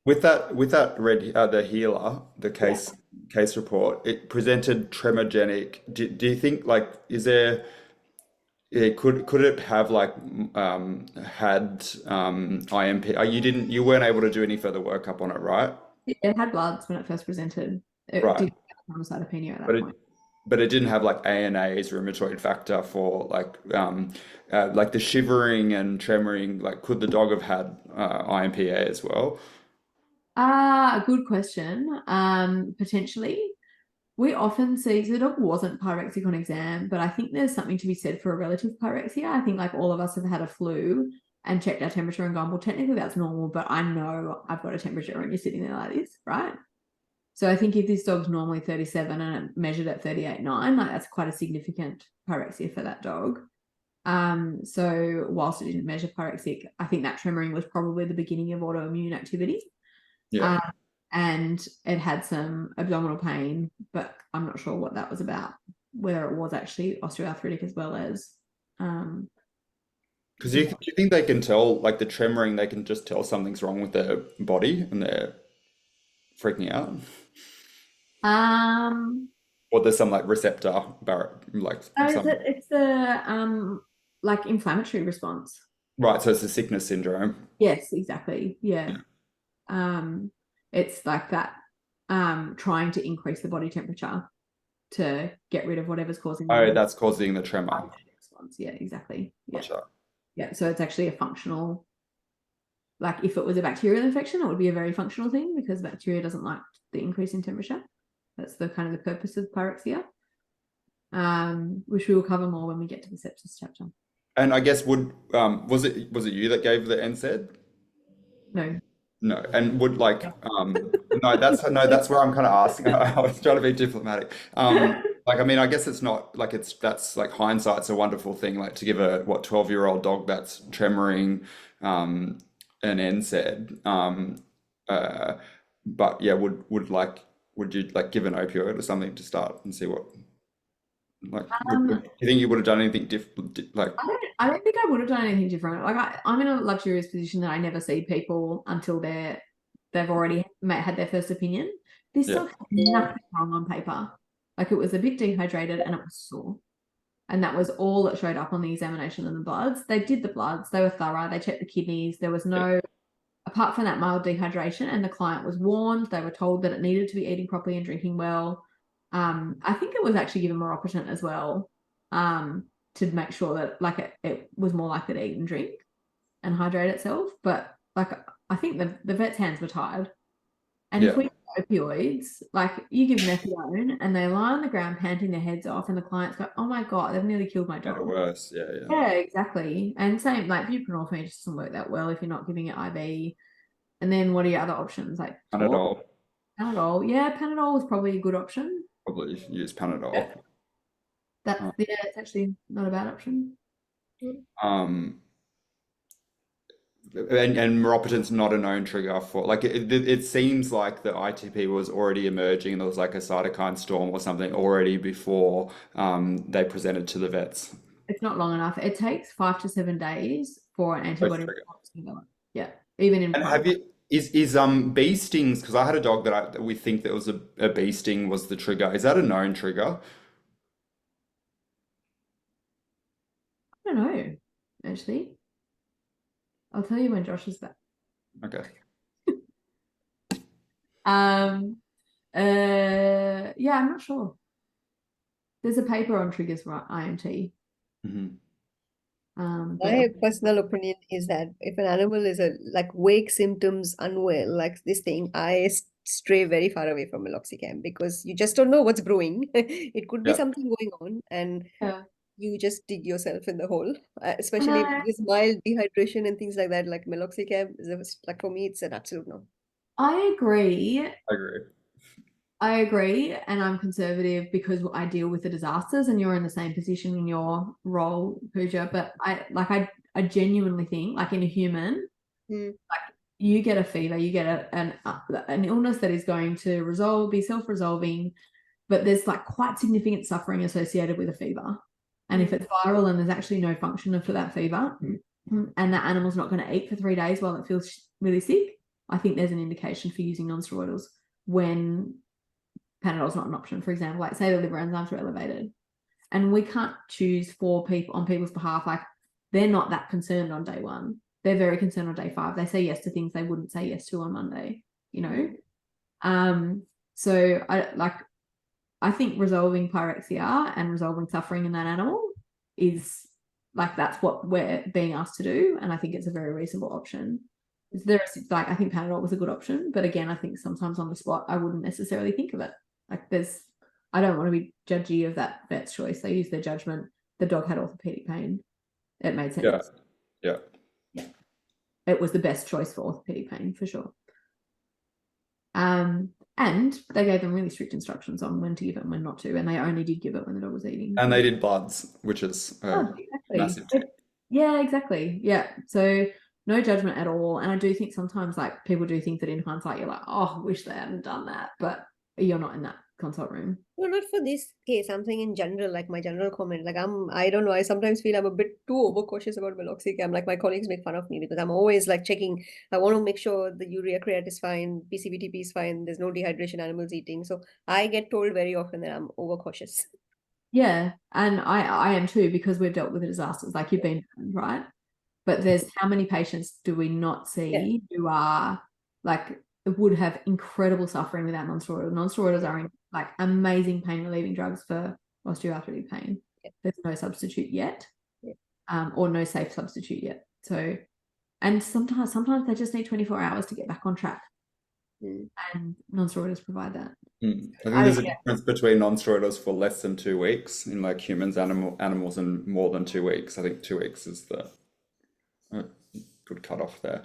With that red the healer, the case case report, it presented tremorgenic. Do you think like could it have like had IMP? You weren't able to do any further workup on it, right? It had bloods when it first presented. It Right. did have cytopenia at that But point. it didn't have like ANA's rheumatoid factor for like the shivering and tremoring. Like, could the dog have had IMPA as well? A good question. Potentially. We often see, so the dog wasn't pyrexic on exam, but I think there's something to be said for a relative pyrexia. I think like all of us have had a flu and checked our temperature and gone, well, technically that's normal, but I know I've got a temperature and you're sitting there like this, right? So I think if this dog's normally 37 and it measured at 38.9, like that's quite a significant pyrexia for that dog. So whilst it didn't measure pyrexic, I think that tremoring was probably the beginning of autoimmune activity. Yeah. And it had some abdominal pain, but I'm not sure what that was about, whether it was actually osteoarthritic as well as Because do you think they can tell, like the tremoring, they can just tell something's wrong with their body and they're freaking out? Or there's some like receptor like it's the like inflammatory response. Right, so it's a sickness syndrome. Yes, exactly. Yeah. It's like that trying to increase the body temperature to get rid of whatever's causing that's causing the tremor. response. Yeah, exactly. Yeah. Gotcha. Yeah, so it's actually a functional, like if it was a bacterial infection, it would be a very functional thing because bacteria doesn't like the increase in temperature. That's the kind of the purpose of pyrexia, which we will cover more when we get to the sepsis chapter. And I guess was it you that gave the NSAID? No. No, and would like that's where I'm kind of asking. I was trying to be diplomatic. Like I mean, I guess it's not like that's like hindsight's a wonderful thing. Like to give a 12-year-old dog that's tremoring an NSAID. But yeah, would you like give an opioid or something to start and see what? Like, do you think you would have done anything different? Like, I don't think I would have done anything different. Like, I'm in a luxurious position that I never see people until they've already had their first opinion. This dog had nothing wrong on paper. Like, it was a bit dehydrated and it was sore, and that was all that showed up on the examination and the bloods. They did the bloods. They were thorough. They checked the kidneys. There was no, apart from that mild dehydration, and the client was warned. They were told that it needed to be eating properly and drinking well. I think it was actually given meropitant as well, to make sure that like it was more likely to eat and drink and hydrate itself. But like I think the vet's hands were tied. And if we give opioids, like you give methadone and they lie on the ground panting their heads off, and the clients go, "Oh my God, they've nearly killed my dog." worse, Yeah, exactly. And same like buprenorphine just doesn't work that well if you're not giving it IV. And then what are your other options? Like Panadol. Panadol. Yeah, Panadol is probably a good option. Probably use Panadol. It's actually not a bad option. And meropitant's not a known trigger for like it seems like the ITP was already emerging and there was like a cytokine storm or something already before they presented to the vets. It's not long enough. It takes 5 to 7 days for an antibody response to develop. Yeah, even in. And have you is bee stings, because I had a dog that we think that was a bee sting was the trigger. Is that a known trigger? I don't know, actually. I'll tell you when Josh is back. Okay. Yeah, I'm not sure. There's a paper on triggers for IMT. My personal opinion is that if an animal is like wake symptoms unwell, like this thing, I stray very far away from meloxicam because you just don't know what's brewing. It could be something going on, and you just dig yourself in the hole. Especially if there's mild dehydration and things like that. Like meloxicam is like for me, it's an absolute no. I agree. And I'm conservative because I deal with the disasters, and you're in the same position in your role, Pooja. But I genuinely think, like in a human, like you get a fever, you get an illness that is going to be self-resolving, but there's like quite significant suffering associated with a fever. And if it's viral and there's actually no function for that fever, and that animal's not going to eat for 3 days while it feels really sick, I think there's an indication for using non-steroidals when Panadol's not an option, for example, like say the liver enzymes are elevated, and we can't choose for people on people's behalf. Like they're not that concerned on day 1. They're very concerned on day 5. They say yes to things they wouldn't say yes to on Monday, you know? So I think resolving pyrexia and resolving suffering in that animal is like, that's what we're being asked to do. And I think it's a very reasonable option. I think Panadol was a good option, but again, I think sometimes on the spot, I wouldn't necessarily think of it. Like I don't want to be judgy of that vet's choice. They used their judgment. The dog had orthopedic pain. It made sense. Yeah. It was the best choice for orthopedic pain for sure. And they gave them really strict instructions on when to give it and when not to, and they only did give it when the dog was eating. And they did bloods, which is exactly. massive tip. Yeah, exactly. Yeah. So no judgment at all. And I do think sometimes like people do think that in hindsight you're like, oh, I wish they hadn't done that, but you're not in that consult room. No, not for this case. I'm saying in general, like my general comment. Like I don't know. I sometimes feel I'm a bit too overcautious about meloxicam. Like my colleagues make fun of me because I'm always like checking. I want to make sure the urea creat is fine, PCBTP is fine. There's no dehydration animals eating. So I get told very often that I'm overcautious. Yeah, and I am too, because we've dealt with the disasters. Like you've been, right? But there's how many patients do we not see who are like would have incredible suffering without non-steroidal. Non-steroidals are like amazing pain relieving drugs for osteoarthritic pain. There's no substitute yet, or no safe substitute yet. So, and sometimes they just need 24 hours to get back on track, and non-steroidals provide that. I think there's a difference between non-steroidals for less than 2 weeks in like humans, animals, and more than 2 weeks. I think 2 weeks is the good cutoff there.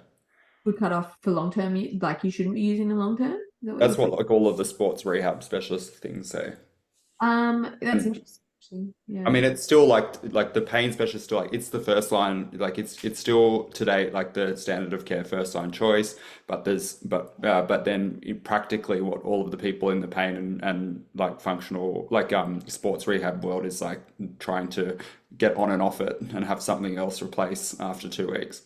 Good cutoff for long term, like you shouldn't be using them long term. That's what like all of the sports rehab specialist things say. That's interesting. Yeah. I mean, it's still like the pain specialist still like it's the first line, like it's still today like the standard of care first line choice. But then practically what all of the people in the pain and like functional like sports rehab world is like trying to get on and off it and have something else replace after 2 weeks.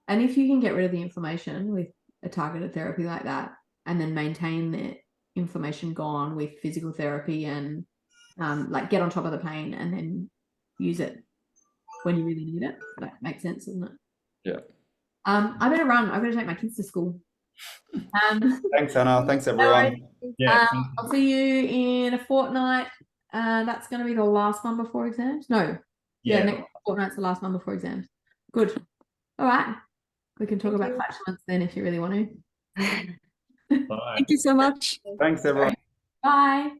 And if you can get rid of the inflammation with a targeted therapy like that, and then maintain the inflammation gone with physical therapy and like get on top of the pain and then use it when you really need it, that makes sense, doesn't it? Yeah. I better run. I've got to take my kids to school. Thanks, Anna. Thanks, everyone. Yeah. I'll see you in a fortnight. That's going to be the last one before exams. No. Yeah, next fortnight's the last one before exams. Good. All right. We can talk about flatulence then if you really want to. Bye. Thank you so much. Thanks, everyone. Bye.